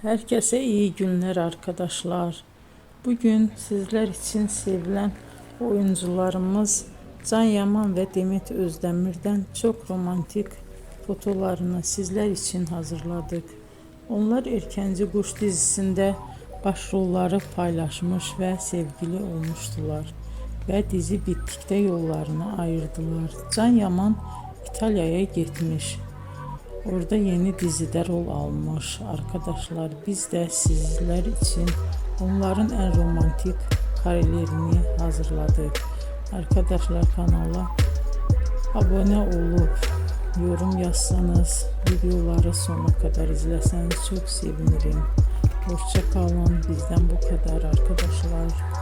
Herkese iyi günler arkadaşlar. Bugün sizler için sevilen oyuncularımız Can Yaman ve Demet Özdemir'den çok romantik fotolarını sizler için hazırladık. Onlar Erkenci Kuş dizisinde başrolları paylaşmış ve sevgili olmuştular. Ve dizi bittikte yollarını ayırdılar. Can Yaman İtalya'ya gitmiş. Orada yeni dizide rol almış arkadaşlar. Biz de sizler için onların en romantik karelerini hazırladık. Arkadaşlar kanala abone olup yorum yazsanız, videoları sonuna kadar izleseniz çok sevinirim. Hoşça kalın. Bizden bu kadar arkadaşlar.